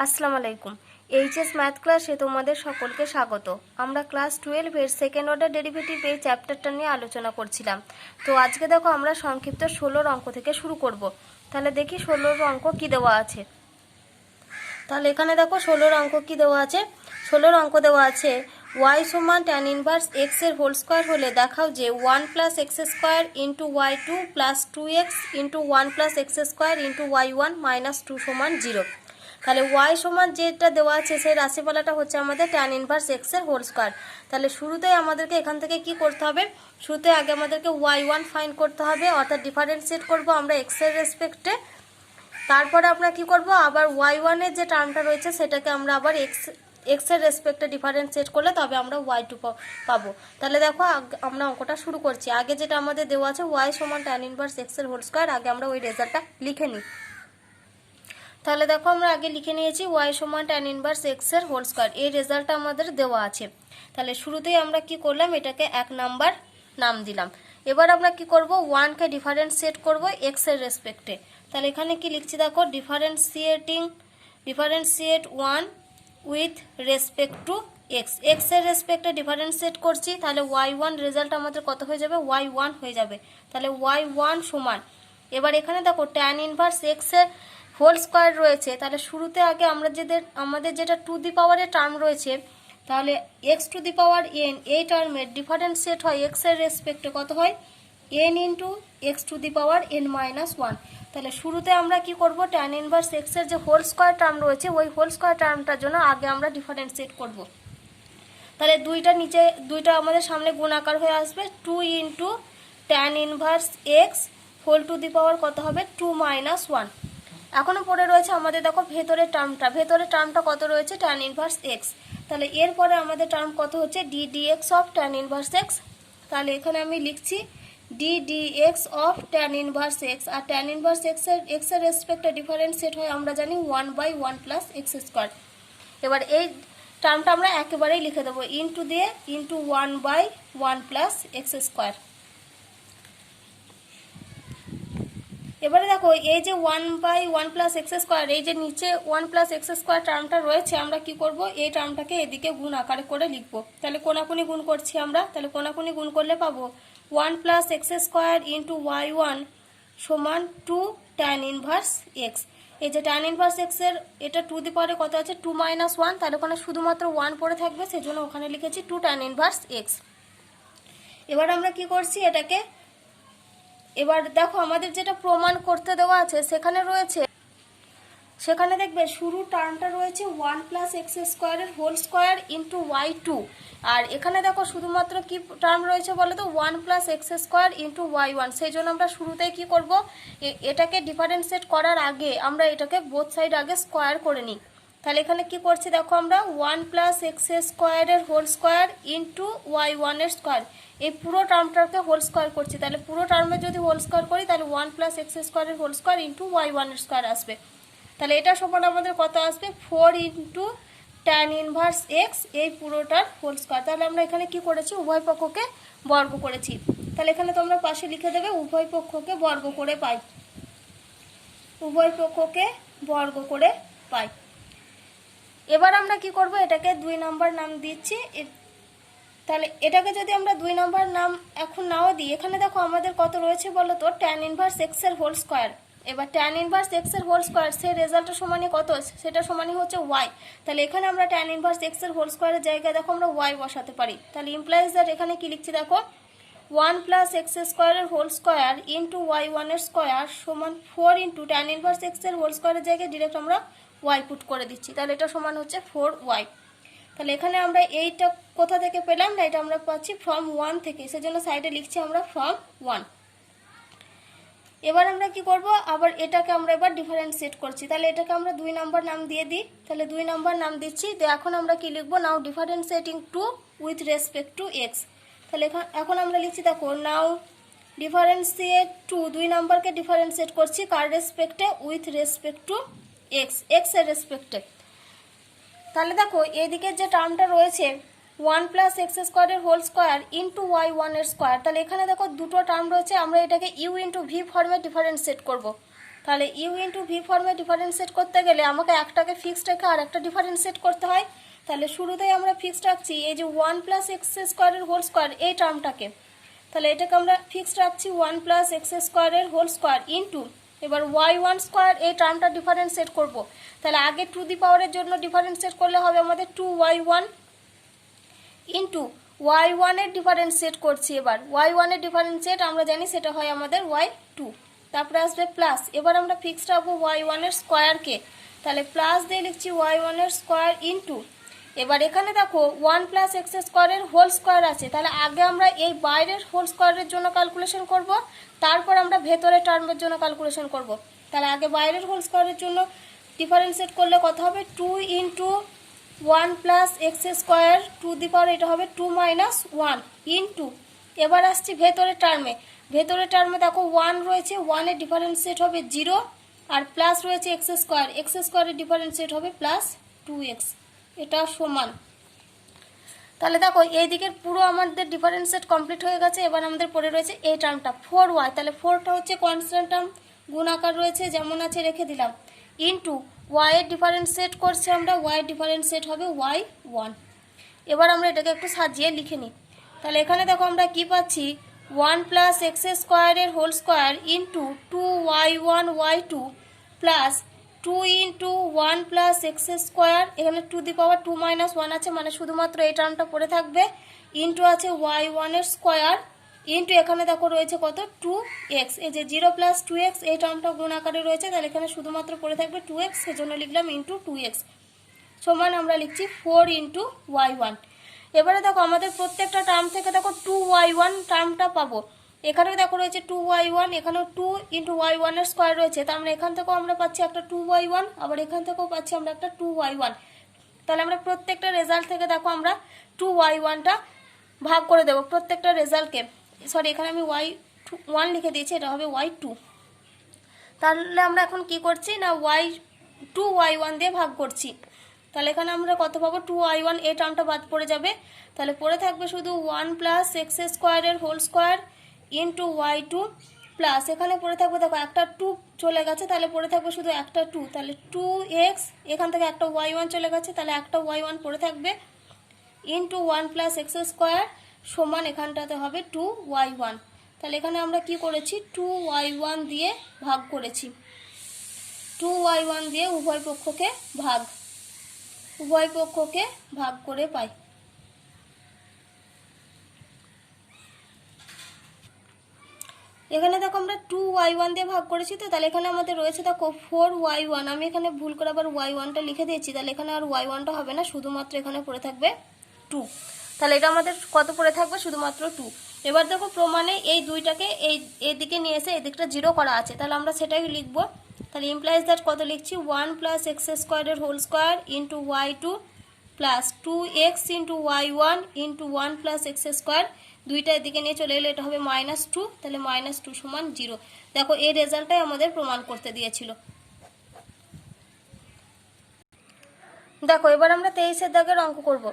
আসসালামু আলাইকুম। HS math ক্লাসে তোমাদের সকলকে স্বাগত। আমরা ক্লাস 12-এর সেকেন্ড অর্ডার ডেরিভেটিভ এই চ্যাপ্টারটা নিয়ে আলোচনা করছিলাম। তো আজকে দেখো আমরা সংক্ষিপ্ত 16 অঙ্ক থেকে শুরু করব। তাহলে দেখি 16 অঙ্ক কি দেওয়া আছে। তাহলে এখানে দেখো 16 অঙ্ক কি দেওয়া আছে। 16 অঙ্ক দেওয়া আছে y সমান tan ইনভার্স x এর হোল স্কয়ার হলে দেখাও যে 1 + x square into y2 plus 2x into 1 + x square into y1 minus 2 সমান 0। তাহলে y সমান যেটা দেওয়া আছে সেই রাশিমালাটা হচ্ছে আমাদের tan ইনভার্স x এর হোল স্কয়ার। তাহলে শুরুতেই আমাদেরকে এখান থেকে কি করতে হবে, শুরুতে আগে আমাদেরকে y1 ফাইন্ড করতে হবে, অর্থাৎ ডিফারেন্সিয়েট করব আমরা x এর রেসপেক্টে। তারপরে আমরা কি করব, আবার y1 এর যে টার্মটা রয়েছে সেটাকে আমরা আবার x এর রেসপেক্টে ডিফারেন্সিয়েট করলে তবে আমরা y2 পাবো। তাহলে দেখো আমরা অঙ্কটা শুরু করছি। আগে যেটা আমাদের দেওয়া আছে y সমান tan ইনভার্স x এর হোল স্কয়ার, আগে আমরা ওই রেজাল্টটা লিখে নিই। তাহলে দেখো আমরা আগে লিখে নিয়েছি y সমান tan ইনভার্স x এর হোল স্কয়ার, এই রেজাল্টটা আমাদের দেওয়া আছে। তাহলে শুরুতেই আমরা কি করলাম, এটাকে 1 নাম্বার নাম দিলাম। এবার আমরা কি করব, 1 কে ডিফারেন্সিয়েট করব x এর রেসপেক্টে। তাহলে এখানে কি লিখছি দেখো, differentiate 1 with respect two x এর রেসপেক্টে ডিফারেন্সিয়েট করছি। তাহলে y1 রেজাল্ট আমাদের কত হয়ে যাবে, y1 হয়ে যাবে। তাহলে y1 সমান, এবার এখানে দেখো tan ইনভার্স x এর হোল স্কয়ার রয়েছে। তাহলে শুরুতে আগে আমাদের যেটা টু দি পাওয়ারের টার্ম রয়েছে, তাহলে x two the power n এই টার্মের ডিফারেন্সিয়েট হয় x এর রেসপেক্টে কত হয়, n into x two the power n minus 1। তাহলে শুরুতে আমরা কি করব, tan ইনভার্স x এর যে হোল স্কয়ার টার্ম রয়েছে ওই হোল স্কয়ার টার্মটার জন্য আগে আমরা ডিফারেন্সিয়েট করব। তাহলে দুইটা আমাদের সামনে গুণ আকার হয়ে আসবে, 2 into tan inverse x whole to the power কত হবে, 2 মাইনাস 1। এখনো পড়ে রয়েছে আমাদের দেখো ভেতরের টার্মটা কত রয়েছে, tan ইনভার্স x। তাহলে এরপরে আমাদের টার্ম কত হচ্ছে, d dx of tan inverse x। তাহলে এখানে আমি লিখছি d dx of tan inverse x, আর tan ইনভার্স x এর রেসপেক্টে ডিফারেন্সিয়েট হয় আমরা জানি 1/1 প্লাস x স্কয়ার। এবার এই টার্মটা আমরা একেবারেই লিখে দেবো ইন্টু দিয়ে ইন্টু 1/1 প্লাস x স্কয়ার। এবারে দেখো এই যে 1/1 প্লাস x স্কয়ার, এই যে নিচে 1 প্লাস x স্কয়ার টার্মটা রয়েছে, আমরা কি করব, এই টার্মটাকে এদিকে গুণ আকারে করে লিখবো। তাহলে কোনাকুনি গুণ করছি আমরা, তাহলে কোনাকুনি গুণ করলে পাবো 1 plus x square into y1 সমান 2 tan ইনভার্স x। এই যে tan ইনভার্স x এর এটা টু দি পাওয়ারে কত আছে, 2 মাইনাস 1, তাহলে ওখানে শুধুমাত্র 1 পড়ে থাকবে, সেজন্য ওখানে লিখেছি 2 tan ইনভার্স x। এবার আমরা কি করছি এটাকে, এবার দেখো আমাদের যেটা প্রমাণ করতে দেওয়া আছে সেখানে দেখবে শুরু টার্মটা রয়েছে 1 প্লাস এক্স স্কোয়ারের হোল স্কোয়ার ইন্টু y2, আর এখানে দেখো শুধুমাত্র কি টার্ম রয়েছে বলো তো, 1 plus x square into y1। সেই জন্য আমরা শুরুতেই কি করব, এটাকে ডিফারেন্সিয়েট করার আগে আমরা এটাকে বোথ সাইড আগে স্কোয়ার করে নিই। তাহলে এখানে কি করছি দেখো, আমরা 1 প্লাস এক্স স্কোয়ারের হোল স্কোয়ার ইন্টু y1 এর স্কোয়ার, এই পুরো টার্মটাকে হোল স্কোয়ার করছি। তাহলে পুরো টার্মে যদি হোল স্কোয়ার করি তাহলে 1 প্লাস এক্স স্কোয়ারের হোল স্কোয়ার ইন্টু y1 এর স্কোয়ার আসবে। তাহলে এটা সমান আমাদের কত আসবে, 4 ইন্টু tan ইনভার্স এক্স এই পুরোটার হোল স্কোয়ার। তাহলে আমরা এখানে কি করেছি, উভয় পক্ষকে বর্গ করেছি। তাহলে এখানে তোমরা পাশে লিখে দেবে উভয় পক্ষকে বর্গ করে পাই, উভয় পক্ষকে বর্গ করে পাই। এবার আমরা কি করব, এটাকে 2 নাম্বার নাম দিচ্ছি। তাহলে এটাকে যদি আমরা 2 নাম্বার নাম এখন নাও দিই, এখানে দেখো আমাদের কত রয়েছে বলো তো, tan ইনভার্স এক্স এর হোল স্কোয়ার। এবার tan ইনভার্স এক্স এর হোল স্কোয়ার সেই রেজাল্টের সমানই কত, সেটা সমানই হচ্ছে y। তাহলে এখানে আমরা tan ইনভার্স এক্স এর হোল স্কোয়ারের জায়গায় দেখো আমরা y বসাতে পারি। তাহলে ইমপ্লাইজ দ্যাট এখানে কি লিখছি দেখো, 1 প্লাস এক্স স্কোয়ারের হোল স্কোয়ার ইন্টু y1 এর স্কোয়ার সমান 4 ইন্টু tan ইনভার্স এক্স এর হোল স্কোয়ারের জায়গায় ডিরেক্ট আমরা y পুট করে দিচ্ছি। তাহলে এটা সমান হচ্ছে 4y। তাহলে এখানে আমরা এইটা কোথা থেকে পেলাম না, এটা আমরা পাচ্ছি ফ্রম 1 থেকে, সেজন্য সাইডে লিখছি আমরা ফ্রম 1। এবার আমরা কি করব, আবার এটাকে আমরা এবার ডিফারেন্সিয়েট করছি। তাহলে এটাকে আমরা 2 নাম্বার নাম দিয়ে দিই। তাহলে 2 নাম্বার নাম দিচ্ছি। তো এখন আমরা কি লিখবো, now differentiating 2 with respect to x. তাহলে এখন আমরা লিখছি দেখো, নাও ডিফারেন্সিয়েট 2 নাম্বারকে ডিফারেন্সিয়েট করছি কার রেসপেক্টে, উইথ রেসপেক্ট টু এক্স এর রেসপেক্টে। তাহলে দেখো এদিকে যে টার্মটা রয়েছে 1 প্লাস এক্স স্কোয়ারের হোল স্কোয়ার ইন্টু y1 এর স্কোয়ার, তাহলে এখানে দেখো দুটো টার্ম রয়েছে, আমরা এটাকে ইউ ইন্টু ভি ফর্মে ডিফারেন্সিয়েট করব। তাহলে ইউ ইন্টু ভি ফর্মে ডিফারেন্সিয়েট করতে গেলে আমাকে একটাকে ফিক্সড রেখে আর একটা ডিফারেন্সিয়েট করতে হয়। তাহলে শুরুতেই আমরা ফিক্সড রাখছি এই যে 1 প্লাস এক্স স্কোয়ারের হোল স্কোয়ার এই টার্মটাকে, তাহলে এটাকে আমরা ফিক্সড রাখছি 1 প্লাস এক্স স্কোয়ারের হোল স্কোয়ার ইন্টু এবার y1 স্কোয়ার এই টার্মটা ডিফারেন্সিয়েট করব। তাহলে আগে টু দি পাওয়ারের জন্য ডিফারেন্সিয়েট করলে হবে আমাদের 2y1 ইন্টু y1 এর ডিফারেন্সিয়েট করছি। এবার y1 এর ডিফারেন্সিয়েট আমরা জানি সেটা হয় আমাদের y2, তারপরে আসবে প্লাস। এবার আমরা ফিক্সড রাখবো y1 এর স্কোয়ারকে, তাহলে প্লাস দিয়ে লিখছি y1 এর স্কোয়ার ইন্টু এবার এখানে দেখো 1 প্লাস এক্স স্কোয়ারের হোল স্কোয়ার আছে, তাহলে আগে আমরা এই বাইরের হোল স্কোয়ারের জন্য ক্যালকুলেশন করব, তারপর আমরা ভেতরের টার্মের জন্য ক্যালকুলেশন করব। তাহলে আগে বাইরের হোল স্কোয়ারের জন্য ডিফারেন্সিয়েট করলে কত হবে 2 into 1 plus x square to the power এটা হবে 2 মাইনাস 1 ইন্টু এবার আসছি ভেতরের টার্মে। ভেতরের টার্মে দেখো 1 রয়েছে, 1 এর ডিফারেন্সিয়েট হবে 0 আর প্লাস রয়েছে এক্স স্কোয়ারের ডিফারেন্সিয়েট হবে প্লাস 2x, এটা সমান। তাহলে দেখো এই দিকের পুরো আমাদের ডিফারেন্সিয়েট কমপ্লিট হয়ে গেছে। এবার আমাদের পড়ে রয়েছে এই টার্মটা 4y, তাহলে 4টা হচ্ছে কনস্ট্যান্ট টার্ম, গুণ আকার রয়েছে যেমন আছে রেখে দিলাম, ইন্টু y এর ডিফারেন্সিয়েট করছি আমরা, y এর ডিফারেন্সিয়েট হবে y1। এবার আমরা এটাকে একটু সাজিয়ে লিখে নিই। তাহলে এখানে দেখো আমরা কি পাচ্ছি 1 প্লাস এক্স স্কোয়ারের whole square into 2y1 y2 plus 2 into 1 plus x square, এখানে টু দি পাওয়ার 2 মাইনাস 1 আছে মানে শুধুমাত্র এই টার্মটা পড়ে থাকবে, ইন্টু আছে y1 এর স্কোয়ার ইন্টু এখানে দেখো রয়েছে কত 2x, এই যে 0 প্লাস 2x এই টার্মটা গুণ আকারে রয়েছে, তাহলে এখানে শুধুমাত্র পড়ে থাকবে 2x, সেজন্য লিখলাম ইন্টু 2x সমান আমরা লিখছি 4 ইন্টু y1। এবারে দেখো আমাদের প্রত্যেকটা টার্ম থেকে দেখো 2y1 টার্মটা পাবো, এখানেও দেখো রয়েছে 2y1, এখানেও 2 ইন্টু y1 এর স্কোয়ার রয়েছে, তার মানে এখান থেকেও আমরা পাচ্ছি একটা 2y1, আবার এখান থেকেও পাচ্ছি আমরা একটা 2y1। তাহলে আমরা প্রত্যেকটা রেজাল্ট থেকে দেখো আমরা 2y1টা ভাগ করে দেবো প্রত্যেকটা রেজাল্টকে, সরি এখানে আমি y1 লিখে দিয়েছি, এটা হবে y2। তাহলে আমরা এখন কি করছি না y1 দিয়ে ভাগ করছি, তাহলে এখানে আমরা কত পাবো 2y1, এই টার্মটা বাদ পড়ে যাবে, তাহলে পড়ে থাকবে শুধু 1 প্লাস এক্স স্কোয়ারের whole square into y2 plus এখানে পড়ে থাকবে দেখো একটা 2 চলে গেছে, তাহলে পড়ে থাকবে শুধু একটা 2, তাহলে 2x, এখান থেকে একটা y1 চলে গেছে তাহলে একটা y1 পড়ে থাকবে ইন্টু 1 প্লাস এক্স স্কোয়ার সমান এখানটাতে হবে 2y1। তাহলে এখানে আমরা কি করেছি 2y1 দিয়ে ভাগ করেছি, 2y1 দিয়ে উভয় পক্ষকে ভাগ করে পাই। এখানে দেখো আমরা 2y1 দিয়ে ভাগ করেছি, তো তাহলে এখানে আমাদের রয়েছে দেখো 4y1, আমি এখানে ভুল করে আবার y1টা লিখে দিয়েছি, তাহলে এখানে আর y1টা হবে না, শুধুমাত্র এখানে পড়ে থাকবে 2, তাহলে এটা আমাদের কত পড়ে থাকবে শুধুমাত্র 2। এবার দেখো প্রমাণে এই দুইটাকে এই দিকে নিয়ে এসে এই দিকটা 0 করা আছে, তাহলে আমরা সেটাই লিখবো। তাহলে ইমপ্লাইজ দ্যাট কত লিখছি 1 প্লাস এক্স স্কোয়ারের whole square into y2 plus 2x into y1 into 1 plus x square, দুইটা এদিকে নিয়ে চলে এলে এটা হবে -2, তাহলে -2 সমান 0। দেখো এই রেজাল্টটাই আমাদের প্রমাণ করতে দিয়েছিল। দেখো এবার আমরা 23-এর দাগের অঙ্ক করব।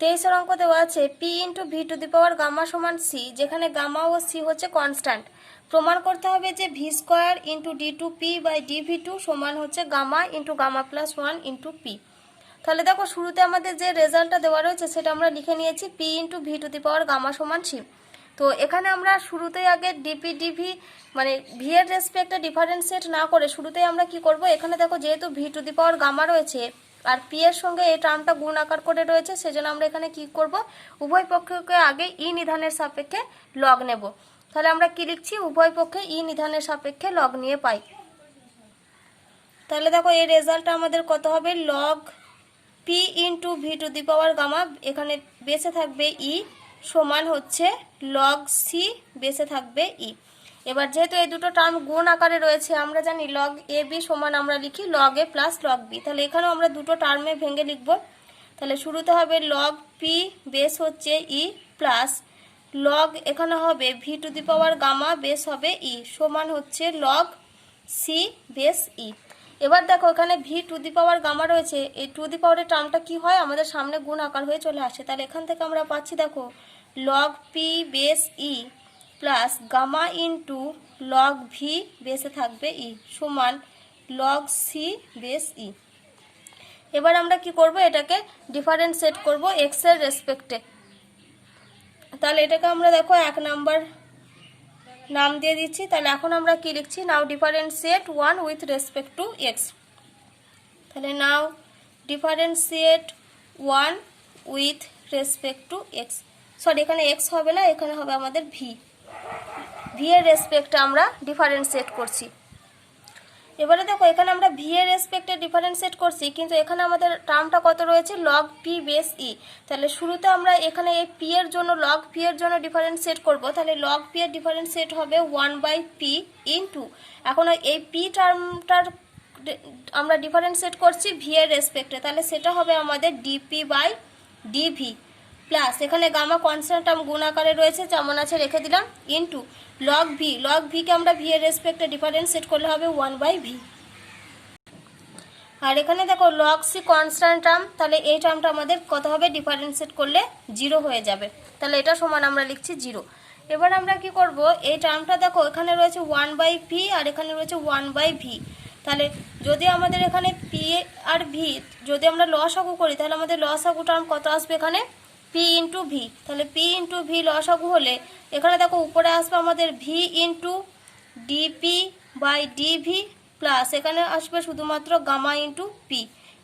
23-এর অঙ্ক দেওয়া আছে p into v to the power gamma সমান c, যেখানে গামা ও c হচ্ছে কনস্ট্যান্ট। প্রমাণ করতে হবে যে V square into d2p by dv2 সমান হচ্ছে gamma into gamma plus 1 into p. তাহলে দেখো শুরুতে আমাদের যে রেজাল্টটা দেওয়া রয়েছে সেটা আমরা লিখে নিয়েছি p into v to the power gamma সমান c। তো এখানে আমরা শুরুতেই আগে ডিপি ডিভি মানে ভি এর রেসপেক্টে ডিফারেন্সিয়েট না করে শুরুতেই আমরা কি করব, এখানে দেখো যেহেতু v to the power gamma রয়েছে আর পি এর সঙ্গে এই টার্মটা গুণ আকার করে রয়েছে, সেজন্য আমরা এখানে কি করব, উভয় পক্ষকে আগে ই নিধানের সাপেক্ষে লগ নেব। তাহলে আমরা কি লিখছি, উভয় পক্ষে ই নিধানের সাপেক্ষে লগ নিয়ে পাই। তাহলে দেখো এই রেজাল্টটা আমাদের কত হবে, log p into v to the power gamma, এখানে বেঁচে থাকবে ই সমান হচ্ছে লগ সি বেঁচে থাকবে ই। এবার যেহেতু এই দুটো টার্ম গুণ আকারে রয়েছে, আমরা জানি লগ এ বি সমান আমরা লিখি লগ এ প্লাস লগ বি, তাহলে এখানেও আমরা দুটো টার্মে ভেঙে লিখব। তাহলে শুরুতে হবে লগ পি বেস হচ্ছে ই প্লাস লগ এখানে হবে v to the power gamma base হবে ই সমান হচ্ছে লগ সি বেস ই। এবার দেখো এখানে v to the power gamma রয়েছে, এই টু দি পাওয়ারের টার্মটা কি হয় আমাদের সামনে গুণ আকার হয়ে চলে আসে, তাহলে এখান থেকে আমরা পাচ্ছি দেখো log p base e plus gamma into log v বেসে থাকবে ই সমান লগ সি বেস ই। এবার আমরা কি করব, এটাকে ডিফারেন্সিয়েট করব এক্স এর রেসপেক্টে। তাহলে এটাকে আমরা দেখো 1 নাম্বার নাম দিয়ে দিচ্ছি। তাহলে এখন আমরা কি লিখছি, now differentiate 1 with respect to x. তাহলে now differentiate 1 with respect to x, sorry এখানে এক্স হবে না, এখানে হবে আমাদের ভি। ভি এর রেসপেক্টে আমরা ডিফারেন্সিয়েট করছি। এবারে দেখো এখানে আমরা ভি এর রেসপেক্টে ডিফারেন্সিয়েট করছি, কিন্তু এখানে আমাদের টার্মটা কত রয়েছে, লগ পি বেস ই। তাহলে শুরুতে আমরা এখানে এই পি এর জন্য লগ পি এর জন্য ডিফারেন্সিয়েট করব। তাহলে লগ পি এর ডিফারেন্সিয়েট হবে 1/p ইনটু, এখন এই পি টার্মটার আমরা ডিফারেন্সিয়েট করছি ভি এর রেসপেক্টে, তাহলে সেটা হবে আমাদের ডিপি বাই ডিভি প্লাস এখানে গামা কনস্ট্যান্ট টার্ম গুণ আকারে রয়েছে যেমন আছে রেখে দিলাম, into log V. Log V K আমরা ভি এর রেসপেক্টে ডিফারেন্সিয়েট করলে হবে 1/v। আর এখানে দেখো লগ সি কনস্ট্যান্ট টার্ম, তাহলে এই টার্মটা আমাদের কত হবে, ডিফারেন্সিয়েট করলে 0 হয়ে যাবে। তাহলে এটা সমান আমরা লিখছি 0। এবার আমরা কি করব, এই টার্মটা দেখো এখানে রয়েছে 1/p আর এখানে রয়েছে 1/v। তাহলে যদি আমাদের এখানে পি আর ভি যদি আমরা লসাগু করি, তাহলে আমাদের লসাগু টার্ম কত আসবে, এখানে পি ইন্টু ভি। তাহলে পি ইন্টু ভি লসাগু হলে এখানে দেখো উপরে আসবে আমাদের v into dp by dv plus এখানে আসবে শুধুমাত্র গামা ইন্টু পি,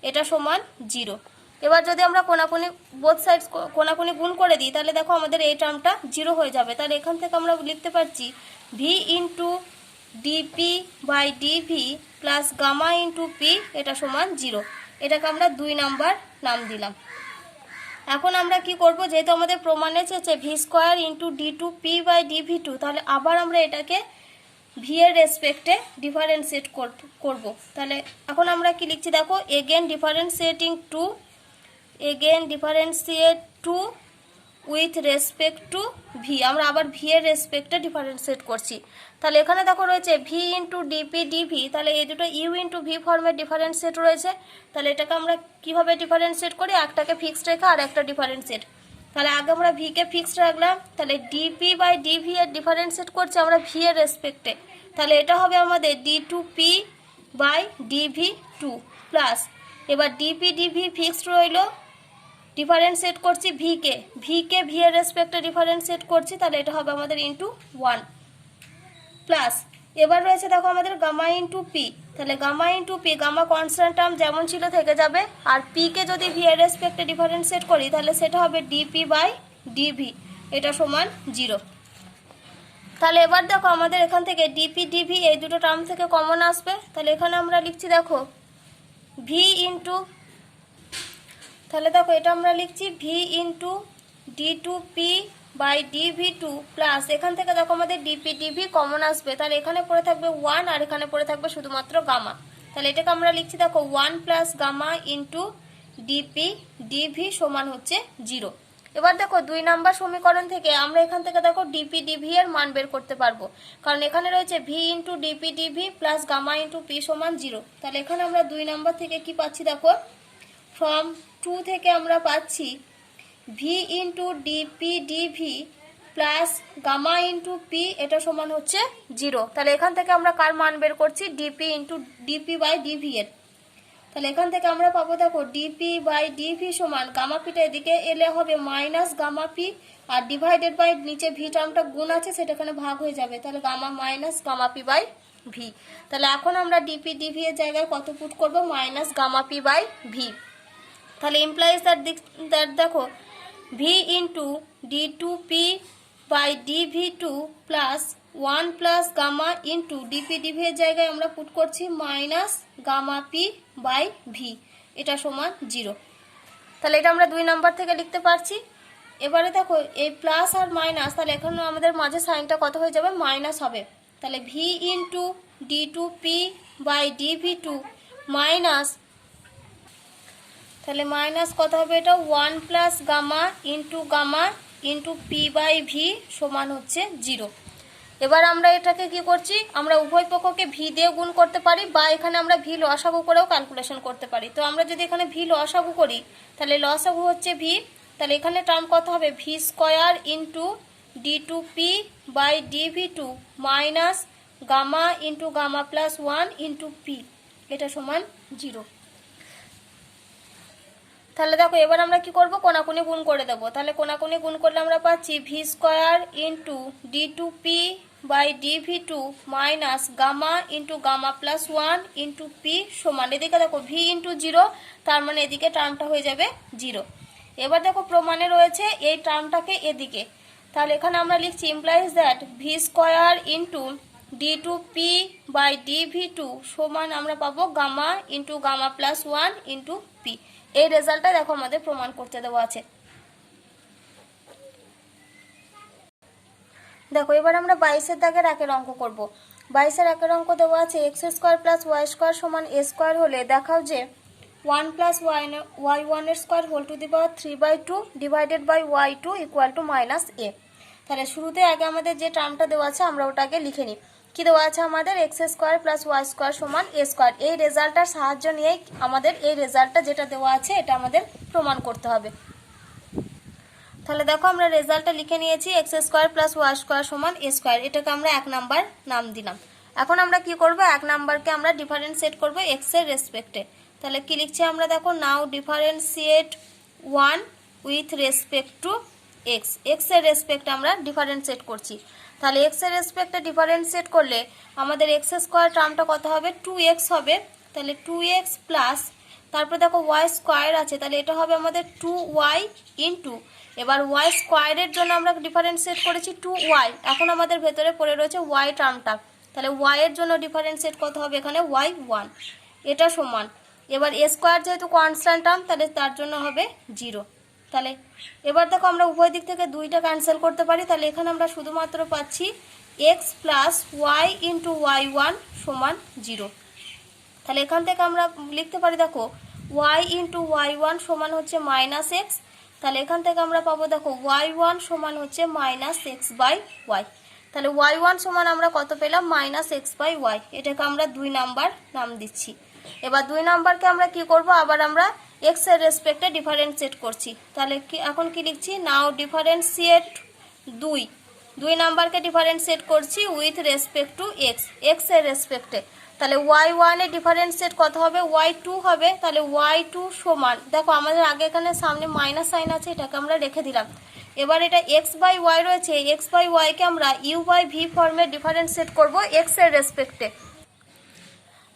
এটা সমান 0। এবার যদি আমরা কোনাকুনি বোথ সাইডস কোনাকুনি গুণ করে দিই, তাহলে দেখো আমাদের এই টার্মটা 0 হয়ে যাবে। তাহলে এখান থেকে আমরা লিখতে পারছি v into dp by dv plus gamma into p, এটা সমান 0। এটাকে আমরা 2 নাম্বার নাম দিলাম। এখন আমরা কি করব, যেহেতু আমাদের প্রমাণে চেয়েছে v square into d two p by dv two, তাহলে আবার আমরা এটাকে ভি এর রেসপেক্টে ডিফারেন্সিয়েট করব। তাহলে এখন আমরা কি লিখছি দেখো, again differentiate to with respect to v, আমরা আবার ভি এর রেসপেক্টে ডিফারেন্সিয়েট করছি। তাহলে এখানে দেখো রয়েছে ভি ইন্টু ডিপি ডিভি, তাহলে এই দুটো ইউ ইন্টু ভি ফর্মের ডিফারেন্সিয়েট রয়েছে। তাহলে এটাকে আমরা কিভাবে ডিফারেন্সিয়েট করি, একটাকে ফিক্সড রেখে আর একটা ডিফারেন্সিয়েট। তাহলে আগে আমরা ভিকে ফিক্সড রাখলাম, তাহলে ডিপি বাই ডিভি এর ডিফারেন্সিয়েট করছি আমরা ভি এর রেসপেক্টে। তাহলে এটা হবে আমাদের d two p by dv two plus এবার ডিপি ডিভি ফিক্সড রইল, ডিফারেন্সিয়েট করছি ভিকে ভি এর রেসপেক্টে ডিফারেন্সিয়েট করছি, তাহলে এটা হবে আমাদের ইন্টু 1 প্লাস এবার রয়েছে দেখো আমাদের গামা ইন্টু পি। তাহলে gamma into p, gamma constant term যেমন ছিল থেকে যাবে, আর পি কে যদি ভি এর রেসপেক্টে ডিফারেন্সিয়েট করি তাহলে সেটা হবে ডিপি বাই ডিভি, এটা সমান 0। তাহলে এবার দেখো আমাদের এখান থেকে ডিপি ডিভি এই দুটো টার্ম থেকে কমন আসবে। তাহলে এখানে আমরা লিখছি দেখো ভি ইন্টু, তাহলে দেখো এটা আমরা লিখছি v into d two p by dv two plus এখান থেকে দেখো আমাদের ডিপি ডিভি কমন আসবে, তাহলে এখানে পড়ে থাকবে 1 আর এখানে পড়ে থাকবে শুধুমাত্র গামা। তাহলে এটাকে আমরা লিখছি দেখো 1 plus gamma into dp dv সমান হচ্ছে 0। এবার দেখো 2 নাম্বার সমীকরণ থেকে আমরা এখান থেকে দেখো ডিপি ডিভি এর মান বের করতে পারবো, কারণ এখানে রয়েছে v into dp dv plus gamma into p সমান 0। তাহলে এখানে আমরা 2 নাম্বার থেকে কি পাচ্ছি দেখো, ফ্রম 2 থেকে আমরা পাচ্ছি v into dp dv plus gamma into p, এটা সমান হচ্ছে 0। তাহলে এখান থেকে আমরা কার মান বের করছি, dp into dp by dv এর। তাহলে এখান থেকে আমরা পাবো দেখো ডিপি বাই ডিভি সমান গামা পিটা এদিকে এলে হবে মাইনাস গামা পি, আর ডিভাইডেড বাই নিচে ভি টার্মটা গুণ আছে সেটা এখানে ভাগ হয়ে যাবে, তাহলে gamma minus gamma p by v. তাহলে এখন আমরা ডিপি ডিভি এর জায়গায় কত পুট করব, minus gamma p by v. তাহলে ইমপ্লাইজ দ্যাট দেখো v into d two p by dv two plus 1 plus gamma into dp dv এর জায়গায় আমরা পুট করছি minus gamma p by v, এটা সমান 0। তাহলে এটা আমরা 2 নাম্বার থেকে লিখতে পারছি। এবারে দেখো এই প্লাস আর মাইনাস, তাহলে এখন আমাদের মাঝে সাইনটা কত হয়ে যাবে, মাইনাস হবে। তাহলে v into d two p by dv two minus, তাহলে মাইনাস কত হবে, এটা 1 plus gamma into p by v সমান হচ্ছে 0। এবার আমরা এটাকে কি করছি, আমরা উভয় পক্ষকে ভি দিয়ে গুণ করতে পারি বা এখানে আমরা ভি লসাগু করেও ক্যালকুলেশন করতে পারি। তো আমরা যদি এখানে ভি লসাগু করি তাহলে লসাগু হচ্ছে ভি, তাহলে এখানে টার্ম কত হবে, v square into d2p by dv2 minus gamma into gamma plus 1 into p, এটা সমান 0। তাহলে দেখো এবার আমরা কি করব, কোনাকুনি গুণ করে দেবো। তাহলে কোনাকুনি গুণ করলে আমরা পাচ্ছি v square into d2p by dv2 minus gamma into gamma plus 1 into p সমান, এদিকে দেখো ভি ইন্টু 0, তার মানে এদিকে টার্মটা হয়ে যাবে 0। এবার দেখো প্রমাণে রয়েছে এই টার্মটাকে এদিকে, তাহলে এখানে আমরা লিখছি implies that v square into d2p by dv2 সমান আমরা পাবো gamma into gamma plus 1 into p. এই রেজাল্টটা দেখো আমাদের প্রমাণ করতে দেওয়া আছে। দেখো এবার আমরা 22-এর দাগের একের অঙ্ক করব। 22-এর একের অঙ্ক দেওয়া আছে x square plus y square সমান এ স্কোয়ার হলে দেখাও যে 1 প্লাস y1 এর square whole to the power 3/2 divided by y2 equal to minus A. তাহলে শুরুতে আগে আমাদের যে টার্মটা দেওয়া আছে আমরা ওটাকে লিখে নিই। কি দেওয়া আছে আমাদের, x square plus y square সমান এ স্কোয়ার। এই রেজাল্টটার সাহায্য নিয়েই আমাদের এই রেজাল্টটা যেটা দেওয়া আছে এটা আমাদের প্রমাণ করতে হবে। তাহলে দেখো আমরা রেজাল্টটা লিখে নিয়েছি x square plus y square সমান এ স্কোয়ার, এটাকে আমরা 1 নাম্বার নাম দিলাম। এখন আমরা কি করব, 1 নাম্বারকে আমরা ডিফারেন্সিয়েট করব এক্স এর রেসপেক্টে। তাহলে কি লিখছি আমরা, দেখো now differentiate 1 with respect to x, x এর রেসপেক্টে আমরা ডিফারেন্সিয়েট করছি। তাহলে এক্স এর রেসপেক্টে ডিফারেন্সিয়েট করলে আমাদের এক্স স্কোয়ার টার্মটা কত হবে, 2x হবে। তাহলে 2x প্লাস তারপর দেখো ওয়াই স্কোয়ার আছে, তাহলে এটা হবে আমাদের 2y ইন্টু, এবার ওয়াই স্কোয়ারের জন্য আমরা ডিফারেন্সিয়েট করেছি 2y, এখন আমাদের ভেতরে পড়ে রয়েছে y টার্মটা, তাহলে y এর জন্য ডিফারেন্সিয়েট কত হবে এখানে y1, এটা সমান, এবার এ স্কোয়ার যেহেতু কনস্ট্যান্ট টার্ম তাহলে তার জন্য হবে 0। তাহলে এবার দেখো আমরা উভয় দিক থেকে 2টা ক্যান্সেল করতে পারি, তাহলে এখানে আমরা শুধুমাত্র পাচ্ছি x plus y into y1 সমান 0। তাহলে এখান থেকে আমরা লিখতে পারি দেখো y ইন্টু y1 সমান হচ্ছে মাইনাস এক্স, তাহলে এখান থেকে আমরা পাবো দেখো y1 সমান হচ্ছে মাইনাস এক্স বাই ওয়াই। তাহলে y1 সমান আমরা কত পেলাম, মাইনাস এক্স বাই ওয়াই, এটাকে আমরা 2 নাম্বার নাম দিচ্ছি। এবার 2 নাম্বারকে আমরা কি করব, আবার আমরা এক্স এর রেসপেক্টে ডিফারেন্সিয়েট করছি। তাহলে কি এখন কি লিখছি, নাও ডিফারেন্সিয়েট 2 নাম্বারকে ডিফারেন্সিয়েট করছি with respect to x, x এর রেসপেক্টে। তাহলে y1 এর ডিফারেন্সিয়েট কত হবে, y2 হবে। তাহলে y2 সমান, দেখো আমাদের আগে এখানে সামনে মাইনাস সাইন আছে, এটাকে আমরা রেখে দিলাম। এবার এটা x বাই ওয়াই রয়েছে, x বাই ওয়াইকে আমরা u বাই ভি ফর্মে ডিফারেন্সিয়েট করব এক্স এর রেসপেক্টে।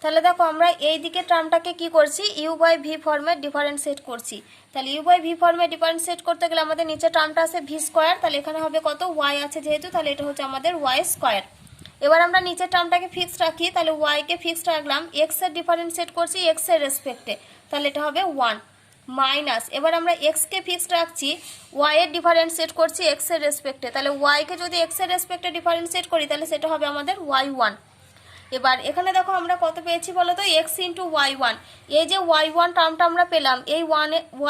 তাহলে দেখো আমরা এই দিকে টার্মটাকে কি করছি, ইউ বাই ভি ফর্মে ডিফারেন্সিয়েট করছি। তাহলে ইউ বাই ভি ফর্মে ডিফারেন্সিয়েট করতে গেলে আমাদের নিচে টার্মটা আছে ভি স্কোয়ার, তাহলে এখানে হবে কত, ওয়াই আছে যেহেতু, তাহলে এটা হচ্ছে আমাদের ওয়াই স্কোয়ার। এবার আমরা নিচের টার্মটাকে ফিক্সড রাখি, তাহলে ওয়াইকে ফিক্সড রাখলাম, এক্স এর ডিফারেন্সিয়েট করছি এক্স এর রেসপেক্টে, তাহলে এটা হবে 1 মাইনাস, এবার আমরা এক্সকে ফিক্সড রাখছি, ওয়াই এর ডিফারেন্সিয়েট করছি এক্স এর রেসপেক্টে, তাহলে ওয়াইকে যদি এক্স এর রেসপেক্টে ডিফারেন্সিয়েট করি তাহলে সেটা হবে আমাদের y1। এবার এখানে দেখো আমরা কত পেয়েছি বলো তো, এক্স ইন্টু y1, এই যে y1 টার্মটা আমরা পেলাম, এই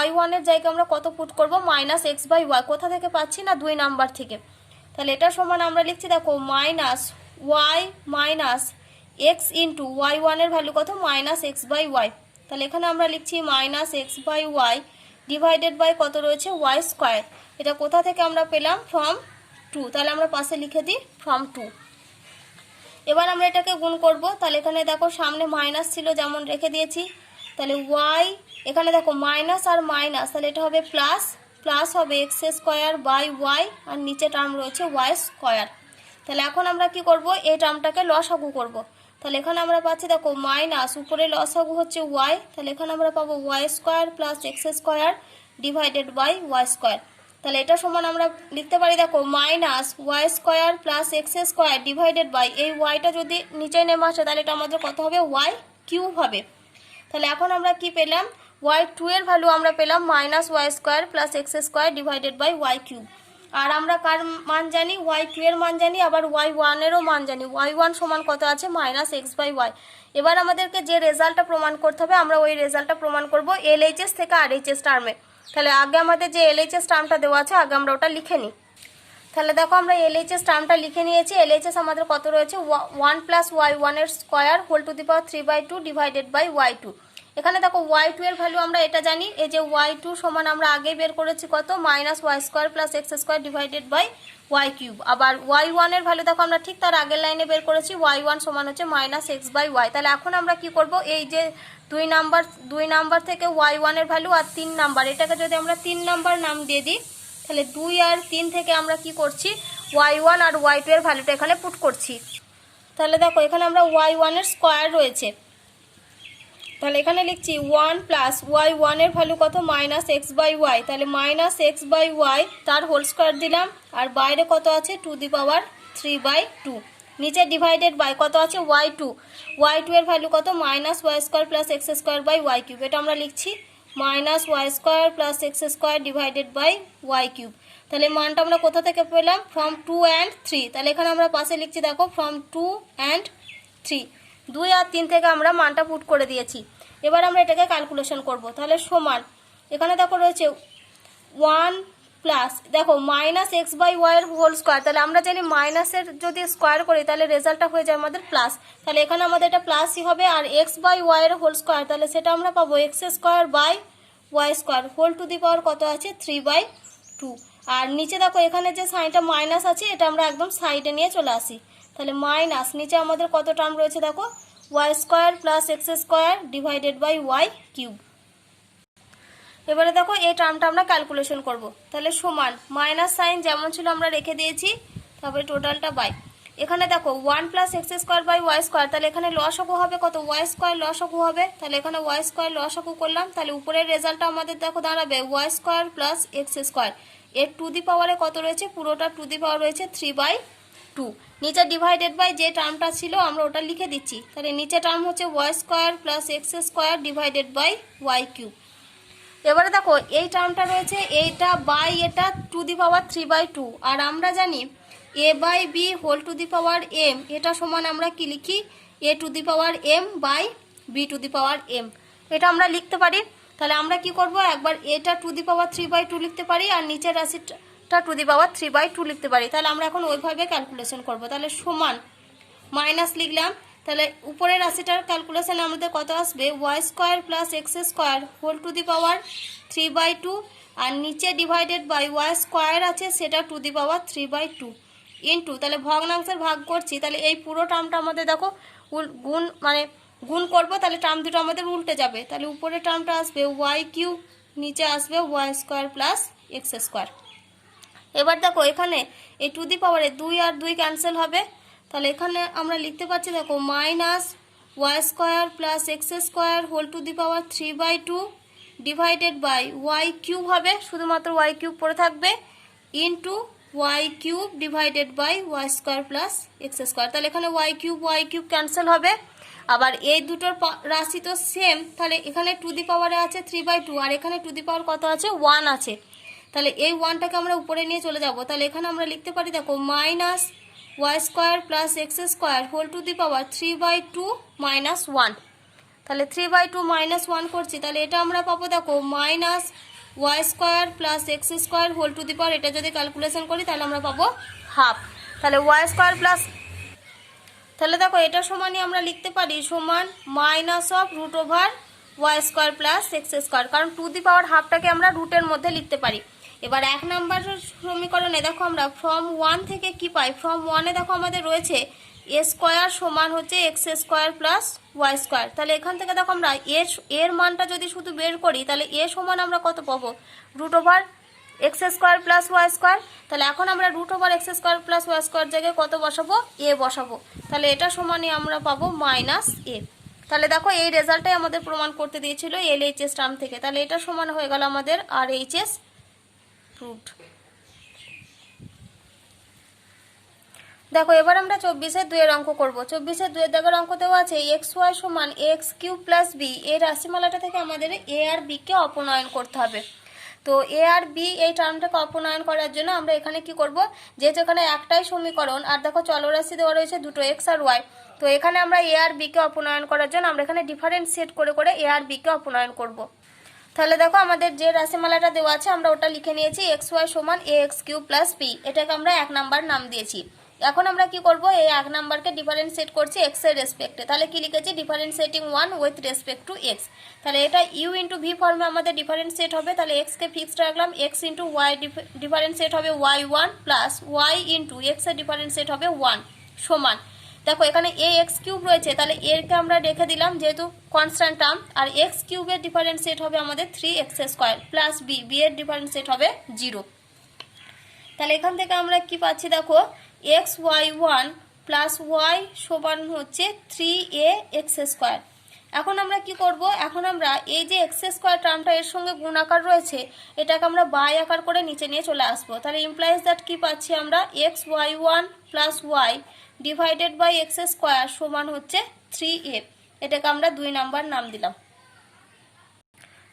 y1 এর জায়গায় আমরা কত পুট করব, মাইনাস এক্স বাই ওয়াই, কোথা থেকে পাচ্ছি না 2 নাম্বার থেকে। তাহলে এটা সমান আমরা লিখছি দেখো minus y minus x into y1 এর ভ্যালু কত, মাইনাস এক্স বাই ওয়াই। তাহলে এখানে আমরা লিখছি minus x by y divided by কত রয়েছে, ওয়াই স্কোয়ার। এটা কোথা থেকে আমরা পেলাম, ফ্রম 2, তাহলে আমরা পাশে লিখে দিই ফ্রম 2। এবার আমরা এটাকে গুণ করব, তাহলে এখানে দেখো সামনে মাইনাস ছিল যেমন রেখে দিয়েছি, তাহলে ওয়াই এখানে দেখো মাইনাস আর মাইনাস, তাহলে এটা হবে প্লাস, প্লাস হবে এক্স স্কোয়ার বাই ওয়াই, আর নিচে টার্ম রয়েছে ওয়াই স্কোয়ার। তাহলে এখন আমরা কি করব, এই টার্মটাকে লসাগু করব। তাহলে এখানে আমরা পাচ্ছি দেখো মাইনাস, উপরে লসাগু হচ্ছে ওয়াই, তাহলে এখানে আমরা পাবো y square plus x square divided by y square. তাহলে এটা সমান আমরা লিখতে পারি দেখো minus y square plus x square divided by, এই ওয়াইটা যদি নিচে নেমে আসে তাহলে এটা আমাদের কত হবে, ওয়াই কিউব হবে। তাহলে এখন আমরা কি পেলাম, y2 এর ভ্যালু আমরা পেলাম minus y square plus x square divided by y cube. আর আমরা কার মান জানি, y2 এর মান জানি, আবার y1 এরও মান জানি, y1 সমান কত আছে, মাইনাস এক্স বাই ওয়াই। এবার আমাদেরকে যে রেজাল্টটা প্রমাণ করতে হবে আমরা ওই রেজাল্টটা প্রমাণ করব এলএইচএস থেকে আরএইচএস টার্মে। তাহলে আগে আমাদের যে এলএইচএস টার্মটা দেওয়া আছে আগে আমরা ওটা লিখে নিই। তাহলে দেখো আমরা এলএইচএস টার্মটা লিখে নিয়েছি। এলএইচএস আমাদের কত রয়েছে, 1 প্লাস y1 এর square whole to the power 3/2 divided by y2। এখানে দেখো y2 এর ভ্যালু আমরা এটা জানি, এই যে y2 সমান আমরা আগেই বের করেছি কত, minus y square plus x square divided by y cube. আবার ওয়াই ওয়ানের ভ্যালু দেখো আমরা ঠিক তার আগের লাইনে বের করেছি, ওয়াই ওয়ান সমান হচ্ছে মাইনাস এক্স বাই ওয়াই। তাহলে এখন আমরা কি করব, এই যে দুই নাম্বার থেকে ওয়াই ওয়ানের ভ্যালু আর 3 নাম্বার, এটাকে যদি আমরা 3 নাম্বার নাম দিয়ে দিই, তাহলে 2 আর 3 থেকে আমরা কি করছি, ওয়াই ওয়ান আর ওয়াই টু এর ভ্যালুটা এখানে পুট করছি। তাহলে দেখো এখানে আমরা ওয়াই ওয়ানের স্কোয়ার রয়েছে, তাহলে এখানে লিখছি 1 প্লাস ওয়াই ওয়ানের ভ্যালু কত, মাইনাস এক্স বাই ওয়াই। তাহলে মাইনাস এক্স বাই ওয়াই তার হোল স্কোয়ার দিলাম, আর বাইরে কত আছে, টু দি পাওয়ার 3/2। নিচে ডিভাইডেড বাই কত আছে, ওয়াই টু এর ভ্যালু কত, minus y square plus x square by y cube. এটা আমরা লিখছি minus y square plus x square divided by y cube. তাহলে মানটা আমরা কোথা থেকে পেলাম, ফ্রম 2 and 3। তাহলে এখানে আমরা পাশে লিখছি দেখো ফ্রম 2 and 3, 2 আর 3 থেকে আমরা মানটা পুট করে দিয়েছি। এবার আমরা এটাকে ক্যালকুলেশন করব। তাহলে সমান এখানে দেখো রয়েছে 1 প্লাস দেখো মাইনাস এক্স বাই ওয়াই এর হোল স্কোয়ার। তাহলে আমরা জানি মাইনাসের যদি স্কোয়ার করি তাহলে রেজাল্টটা হয়ে যায় আমাদের প্লাস, তাহলে এখানে আমাদের এটা প্লাসই হবে। আর এক্স বাই ওয়াই এর হোল স্কোয়ার, তাহলে সেটা আমরা পাবো x square by y square whole to the power কত আছে, 3/2। আর নিচে দেখো এখানে যে সাইনটা মাইনাস আছে, এটা আমরা একদম সাইডে নিয়ে চলে আসি। তাহলে মাইনাস নিচে আমাদের কত টার্ম রয়েছে দেখো, y square plus x square divided by y cube. এবারে দেখো এই টার্মটা আমরা ক্যালকুলেশন করব। তাহলে সমান মাইনাস সাইন যেমন ছিল আমরা রেখে দিয়েছি, তারপরে টোটালটা বাই, এখানে দেখো 1 plus x square by y square. তাহলে এখানে লসাগু হবে কত, ওয়াই স্কোয়ার লসাগু হবে। তাহলে এখানে ওয়াই স্কোয়ার লসাগু করলাম, তাহলে উপরের রেজাল্টটা আমাদের দেখো দাঁড়াবে y square plus x square. এর টু দি পাওয়ারে কত রয়েছে, পুরোটা টু দি পাওয়ার রয়েছে 3/2। নিচে ডিভাইডেড বাই যে টার্মটা ছিল আমরা ওটা লিখে দিচ্ছি। তাহলে নিচে টার্ম হচ্ছে y square plus x square divided by y cube. এবারে দেখো এই টার্মটা রয়েছে, এইটা বাই এটা টু দি পাওয়ার 3/2। আর আমরা জানি A by B whole to the power M, এটা সমান আমরা কি লিখি, A to the power M by B to the power M, এটা আমরা লিখতে পারি। তাহলে আমরা কি করব, একবার এটা টু দি পাওয়ার 3/2 লিখতে পারি, আর নিচের রাশিটা টু দি পাওয়ার 3/2 লিখতে পারি। তাহলে আমরা এখন ওইভাবে ক্যালকুলেশন করব। তাহলে সমান মাইনাস লিখলাম, তাহলে উপরের রাশিটার ক্যালকুলেশনে আমাদের কত আসবে, y square plus x square whole to the power 3/2, আর নিচে ডিভাইডেড বাই ওয়াই স্কোয়ার আছে সেটা টু দি পাওয়ার 3/2 ইন্টু, তাহলে ভগ্নাংশের ভাগ করছি, তাহলে এই পুরো টার্মটা আমাদের দেখো গুণ করব, তাহলে টার্ম দুটো আমাদের উল্টে যাবে। তাহলে উপরের টার্মটা আসবে ওয়াই কিউব, নিচে আসবে y square plus x square. এবার দেখো এখানে এই টু দি পাওয়ারে 2 আর 2 ক্যান্সেল হবে, তাহলে এখানে আমরা লিখতে পাচ্ছি দেখো minus y square plus x square whole to the power 3/2 divided by y cube হবে, শুধুমাত্র ওয়াই কিউব পড়ে থাকবে, into y cube divided by y square plus x square. তাহলে এখানে ওয়াই কিউব ক্যান্সেল হবে। আবার এই দুটোর রাশি তো সেম, তাহলে এখানে টু দি পাওয়ারে আছে 3/2, আর এখানে টু দি পাওয়ার কত আছে, 1 আছে। তাহলে এই 1টাকে আমরা উপরে নিয়ে চলে যাব। তাহলে এখানে আমরা লিখতে পারি দেখো minus y square plus x square whole to the power 3/2 minus 1। তাহলে 3/2 মাইনাস 1 করছি, তাহলে এটা আমরা পাবো দেখো minus y square plus x square whole to the power, এটা যদি ক্যালকুলেশন করি তাহলে আমরা পাবো হাফ। তাহলে ওয়াই স্কোয়ার প্লাস, তাহলে দেখো এটা সমানই আমরা লিখতে পারি সমান minus of root over y square plus x square, কারণ টু দি পাওয়ার হাফটাকে আমরা রুটের মধ্যে লিখতে পারি। এবার 1 নম্বর সমীকরণে দেখো আমরা ফ্রম 1 থেকে কি পাই, ফ্রম 1-এ দেখো আমাদের রয়েছে এ স্কোয়ার সমান হচ্ছে x square plus y square. তাহলে এখান থেকে দেখো আমরা এর মানটা যদি শুধু বের করি, তাহলে এ সমান আমরা কত পাবো, root over x square plus y square. তাহলে এখন আমরা root over x square plus y square জায়গায় কত বসাবো, এ বসাবো। তাহলে এটা সমানই আমরা পাবো মাইনাস এ। তাহলে দেখো এই রেজাল্টটাই আমাদের প্রমাণ করতে দিয়েছিল এলএইচএস টার্ম থেকে। তাহলে এটা সমান হয়ে গেল আমাদের আর এইচএস প্রুভড। দেখো এবার আমরা 24-এর অঙ্ক করব। 24-এর দাগের অঙ্ক দেওয়া আছে এক্স ওয়াই সমান এক্স কিউব প্লাস বি, এই রাশিমালাটা থেকে আমাদের এ আর বি কে অপনয়ন করতে হবে। তো এ আর বি এই টার্মটাকে অপনয়ন করার জন্য আমরা এখানে কি করব, যেহেতু এখানে একটাই সমীকরণ আর দেখো চলরাশি দেওয়া রয়েছে দুটো এক্স আর ওয়াই, তো এখানে আমরা এ আর বি কে অপনয়ন করার জন্য আমরা এখানে ডিফারেন্সিয়েট করে করে এ আর বি কে অপনয়ন করব। তাহলে দেখো আমাদের যে রাশিমালাটা দেওয়া আছে আমরা ওটা লিখে নিয়েছি এক্স ওয়াই সমান এ এক্স কিউব প্লাস বি, এটাকে আমরা 1 নাম্বার নাম দিয়েছি। এখন আমরা কি করব, এই 1 নাম্বারকে ডিফারেন্সিয়েট করছি এক্স এর রেসপেক্টে। তাহলে কি লিখেছি, differentiating 1 with respect to x. তাহলে এটা ইউ ইন্টু ভি ফর্মে আমাদের ডিফারেন্সিয়েট হবে। তাহলে এক্সকে ফিক্সড রাখলাম, এক্স ইন্টু ওয়াই ডিফারেন্সিয়েট হবে y1 plus y into x এর ডিফারেন্সিয়েট হবে 1 সমান, দেখো এখানে এ এক্স কিউব রয়েছে, তাহলে এরকে আমরা রেখে দিলাম যেহেতু কনস্ট্যান্ট টার্ম, আর এক্স কিউবের ডিফারেন্সিয়েট হবে আমাদের 3x² প্লাস বি এর ডিফারেন্সিয়েট হবে 0। তাহলে এখান থেকে আমরা কি পাচ্ছি, দেখো xy1 প্লাস ওয়াই সমান হচ্ছে 3ax²। এখন আমরা কি করব, এখন আমরা এই যে x² টার্মটা এর সঙ্গে গুণ আকার রয়েছে, এটাকে আমরা বাই আকার করে নিচে নিয়ে চলে আসবো। তাহলে ইমপ্লাইজ দ্যাট কি পাচ্ছি আমরা, xy1 plus Y divided by x² সমান হচ্ছে 3a। এটাকে আমরা 2 নাম্বার নাম দিলাম।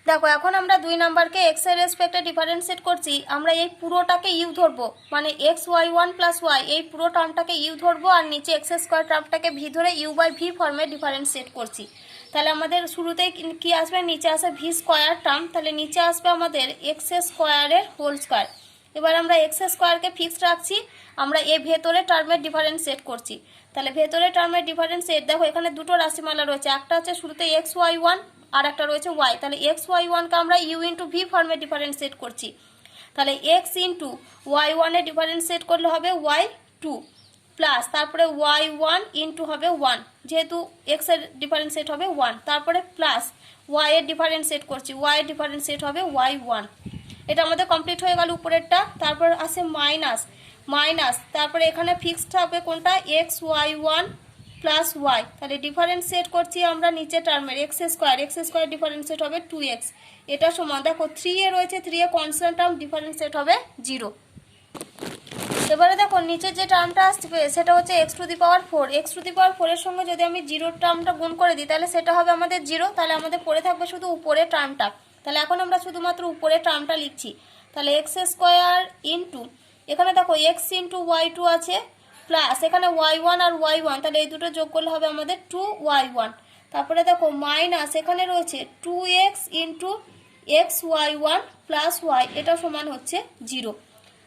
দেখো এখন আমরা 2 নাম্বারকে এক্স এর রেসপেক্টে ডিফারেন্সিয়েট করছি, আমরা এই পুরোটাকে ইউ ধরবো, মানে xy1 প্লাস ওয়াই এই পুরো টার্মটাকে ইউ ধরবো, আর নিচে x² টার্মটাকে ভি ধরে ইউ বাই ভি ফর্মে ডিফারেন্সিয়েট করছি। তাহলে আমাদের শুরুতেই কি আসবে, নিচে আসে ভি স্কোয়ার টার্ম, তাহলে নিচে আসবে আমাদের x² হোল স্কোয়ার। এবার আমরা x² ফিক্সড রাখছি, আমরা এ ভেতরে টার্মের ডিফারেন্সিয়েট করছি। তাহলে ভেতরে টার্মের ডিফারেন্সিয়েট, দেখো এখানে দুটো রাশিমালা রয়েছে, একটা হচ্ছে শুরুতে xy1 আর একটা রয়েছে y। তাহলে xy1কে আমরা ইউ ইন্টু ভি ফর্মে ডিফারেন্সিয়েট করছি। তাহলে এক্স ইন্টু y1 এ ডিফারেন্সিয়েট করলে হবে y2 প্লাস তারপরে y1 ইন্টু হবে 1, যেহেতু এক্স এর ডিফারেন্সিয়েট হবে 1, তারপরে প্লাস y এর ডিফারেন্সিয়েট করছি, y এর ডিফারেন্সিয়েট হবে y1। এটা আমাদের কমপ্লিট হয়ে গেল উপরেরটা। তারপর আসে মাইনাস, তারপরে এখানে ফিক্সড হবে কোনটা, xy1 প্লাস ওয়াই। তাহলে ডিফারেন্সিয়েট করছি আমরা নিচে টার্মের x² ডিফারেন্সিয়েট হবে 2x। এটা সমান, দেখো 3a রয়েছে, 3a কনস্ট্যান্ট টার্ম, ডিফারেন্সিয়েট হবে 0। এবারে দেখো নিচে যে টার্মটা আসবে সেটা হচ্ছে x⁴। x⁴ এর সঙ্গে যদি আমি 0 টার্মটা গুণ করে দিই তাহলে সেটা হবে আমাদের 0। তাহলে আমাদের পড়ে থাকবে শুধু উপরের টার্মটা। তাহলে এখন আমরা শুধুমাত্র উপরের টার্মটা লিখছি। তাহলে x² ইন্টু, এখানে দেখো x ইন্টু y2 আছে, প্লাস এখানে y1 আর y1, তাহলে এই দুটো যোগ করলে হবে আমাদের 2y1। তারপরে দেখো মাইনাস, এখানে রয়েছে 2x into xy1 plus y, এটা সমান হচ্ছে 0।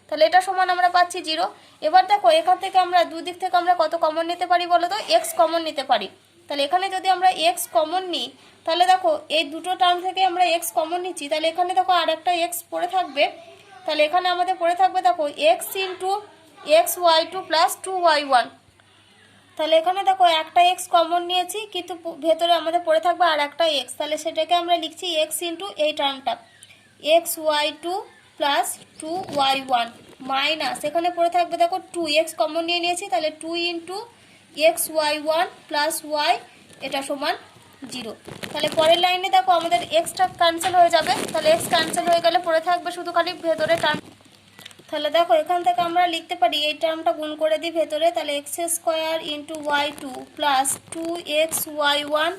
তাহলে এটা সমান আমরা পাচ্ছি 0। এবার দেখো এখান থেকে আমরা দুদিক থেকে আমরা কত কমন নিতে পারি বলো তো, x কমন নিতে পারি। তাহলে এখানে যদি আমরা x কমন নিই, তাহলে দেখো এই দুটো টার্ম থেকে আমরা x কমন নিচ্ছি, তাহলে এখানে দেখো আর একটা x পড়ে থাকবে। তাহলে এখানে আমাদের পড়ে থাকবে দেখো x into xy2 plus 2y1। তাহলে এখানে দেখো একটা x কমন নিয়েছি, কিন্তু ভেতরে আমাদের পড়ে থাকবে আর একটা x, তাহলে সেটাকে আমরা লিখছি x ইন্টু এই টার্মটা xy2 প্লাস 2y1 মাইনাস, এখানে পড়ে থাকবে দেখো 2x কমন নিয়ে নিয়েছি, তাহলে 2 ইন্টু xy1 প্লাস y, এটা সমান 0। তাহলে পরের লাইনে দেখো আমাদের xটা ক্যান্সেল হয়ে যাবে, তাহলে x ক্যান্সেল হয়ে গেলে পড়ে থাকবে শুধু খালি ভেতরে টার্ম। তাহলে দেখো এখান থেকে আমরা লিখতে পারি, এই টার্মটা গুণ করে দিই ভেতরে, তাহলে x² into y2 plus 2xy1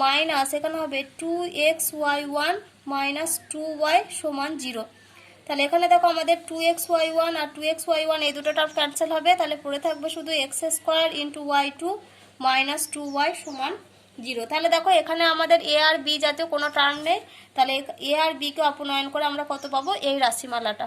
minus এখানে হবে 2xy1 মাইনাস 2y সমান 0। তাহলে এখানে দেখো আমাদের 2xy1 আর 2xy1 এই দুটো টার্ম ক্যান্সেল হবে, তাহলে পড়ে থাকবে শুধু x² into y2 minus 2y সমান 0। তাহলে দেখো এখানে আমাদের a আর b জাতীয় কোনো টার্ম নেই, তাহলে a আর b কে অপনয়ন করে আমরা কত পাবো, এই রাশিমালাটা।